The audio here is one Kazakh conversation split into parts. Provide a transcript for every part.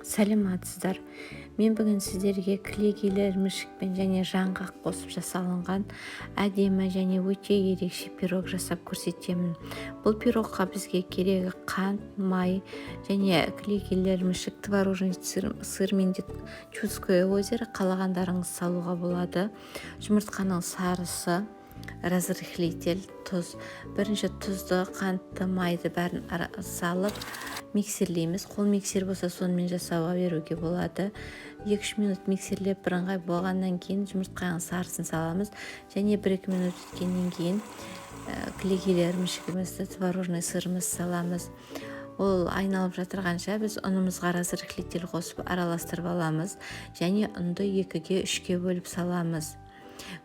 Сәлеметсіздер. Мен бүгін сіздерге кілегейлі ірімшікпен және жаңғақ қосып жасалынған әдемі және өте ерекше пирог жасап көрсетемін. Бұл пирогқа бізге керегі қант, май және кілегейлі ірімшік, творожный сыр мен чудское озеро, қалағандарыңыз салуға болады. Жұмыртқаның сарысы, разрыхлитель, тұз. Бірінші тұзды, қантты, майды бәрін салып миксерлейміз. Қол миксер болса сонымен жасауға беруге болады. 2-3 минут миксерлеп бірыңғай болғаннан кейін жұмыртқаның сарысын саламыз және 1-2 минут өткеннен кейін кілегейлі ірімшігімізді, творожный сырымызды саламыз. Ол айналып жатырғанша біз ұнымызға разрыхлитель қосып араластырып аламыз және ұнды 2-ге 3-ке бөліп саламыз.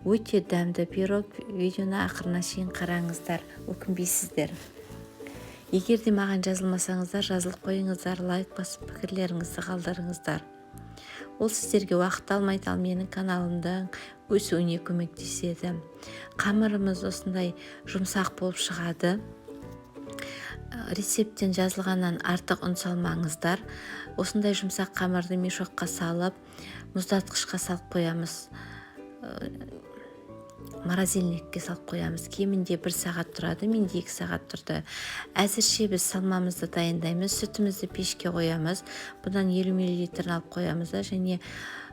Өте дәмді пирог. Видеоны ақырына шейін қараңыздар, өкінбейсіздер. Егер де маған жазылмасаңыздар, жазылып қойыңыздар, лайк басып пікірлеріңізді қалдырыңыздар. Ол сіздерге уақыт алмайды, ал менің каналымның өсуіне көмектеседі. Қамырымыз осындай жұмсақ болып шығады. Рецепттен жазылғаннан артық ұн салмаңыздар. Осындай жұмсақ қамырды мешокқа салып, мұздатқышқа салып қоямыз. Морозильникке салып қоямыз. Кемінде 1 сағат тұрады, менде 2 сағат тұрды. Әзірше біз салмамызды дайындаймыз. Сүтімізді пешке қоямыз. Бұдан 50 мл алып қоямыз және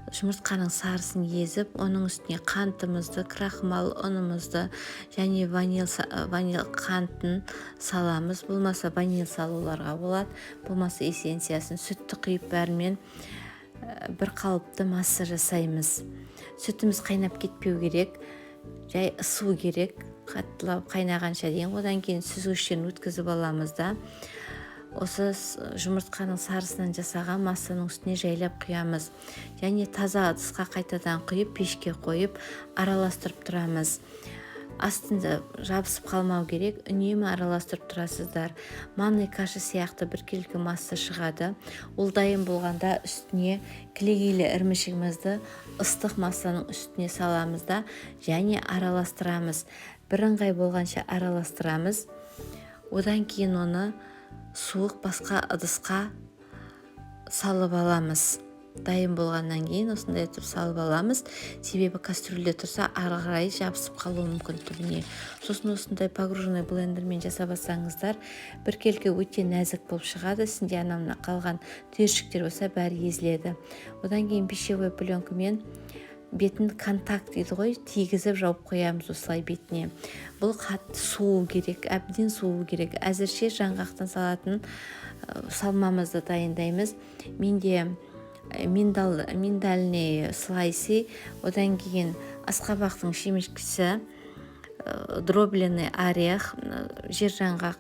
жұмыртқаның сарысын езіп, оның үстіне қантымызды, крахмал ұнымызды және ваниль қантын саламыз. Болмаса ваниль салуларға болады. Болмаса эссенциясын, сүтті құйып бәрімен бір қалыпты масса жасаймыз. Сүтіміз қайнап кетпеу керек, жай ысу керек, қаттылап қайнағанша дейін. Одан кейін сүзгіштен өткізіп аламыз да. Осы жұмыртқаның сарысынан жасаған массаның үстіне жайлап құямыз. Және таза ыдысқа қайтадан құйып, пешке қойып, араластырып тұрамыз. Астында жабысып қалмау керек, үнемі араластырып тұрасыздар. Манный каша сияқты біркелкі масса шығады. Ол дайын болғанда үстіне кілегейлі ірімшігімізді ыстық массаның үстіне саламыз да және араластырамыз. Бірыңғай болғанша араластырамыз. Одан кейін оны суық басқа ыдысқа салып аламыз. Дайын болғаннан кейін осындай етіп салып аламыз. Себебі кастрюльде тұрса ары қарай жабысып қалуы мүмкін түбіне. Сосын осындай погруженный блендермен жасап алсаңыздар, біркелкі өте нәзік болып шығады. Сінде анамна қалған түйіршіктер болса бәрі езіледі. Одан кейін пищевой пленкамен бетін контакт дейді ғой, тигізіп жауып қоямыз осылай бетіне. Бұл қатты суы керек, әбден суы керек. Әзірше жаңғақтан салатын салмамызды дайындаймыз. Менде миндальный слайсы, одан кейін асқабақтың шемішкісі, дробленый орех, жер жаңғақ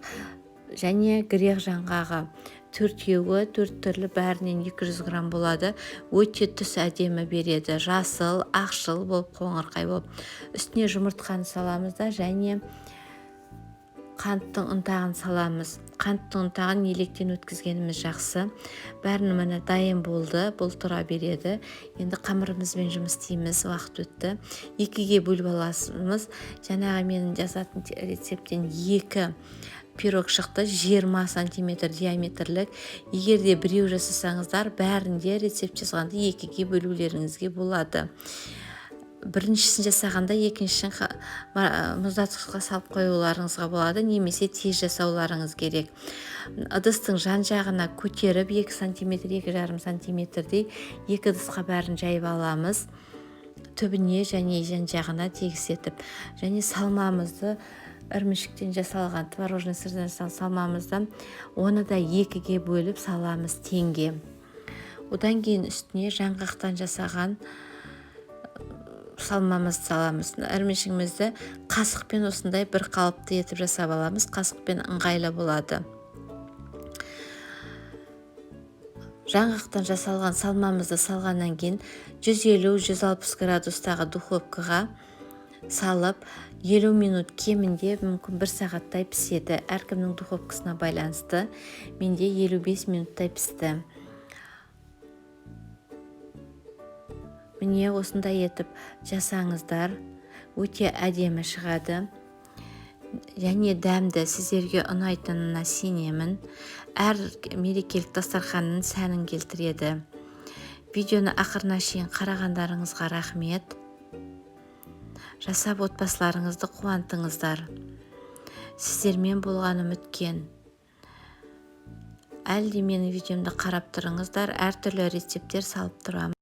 және грех жаңғағы. 4 түрлі, бәрінен 200 грамм болады. Өте түс әдемі береді. Жасыл, ақшыл болып, қоңырқай болып. Үстіне жұмыртқаны саламыз да және қанттың ұнтағын саламыз. Қанттың ұнтағын електен өткізгеніміз жақсы. Бәрін міне дайын болды, бұл тұра береді. Енді қамырымызбен жұмыс істейміз, уақыт өтті. 2-ге бөліп аласыз. Жаңағы менің жасатын рецепттен 2 пирог шықты, 20 см диаметрлік. Егер де біреу жасасаңыздар, бәрінде рецепт жазғанда 2-ге бөлулеріңізге болады. Біріншісін жасағанда екіншісін мұздатқышқа салып қоюларыңызға болады, немесе тез жасауларыңыз керек. Ыдыстың жан жағына көтеріп 2 см, 2,5 см-дей 2 ыдысқа бәрін жайып аламыз. Түбіне және жан жағына тегістетіп. Және салмамызды ірімшіктен жасалған, творожный сырдан жасалған салмамыздан оны да 2-ге бөліп саламыз теңге. Одан кейін үстіне жаңғақтан жасаған салмамызды саламыз. Ірімшігімізді қасықпен осындай бір қалыпты етіп жасап аламыз. Қасықпен ыңғайлы болады. Жаңғақтан жасалған салмамызды салғаннан кейін 150-160 градустағы духовкаға салып 50 минут, кемінде мүмкін 1 сағаттай піседі. Әркімнің духовкасына байланысты. Менде 55 минуттай пісті. Міне осындай етіп жасаңыздар, өте әдемі шығады. және дәмді сіздерге ұнайтынына сенемін. Әр мерекелік дастарханның сәнін келтіреді. Видеоны ақырына шейін қарағандарыңызға рахмет. Жасап отбасыларыңызды қуантыңыздар. Сіздермен болғаным өткен. Әлде менің видеомды қарап тұрыңыздар, әртүрлі рецепттер салып тұрамын.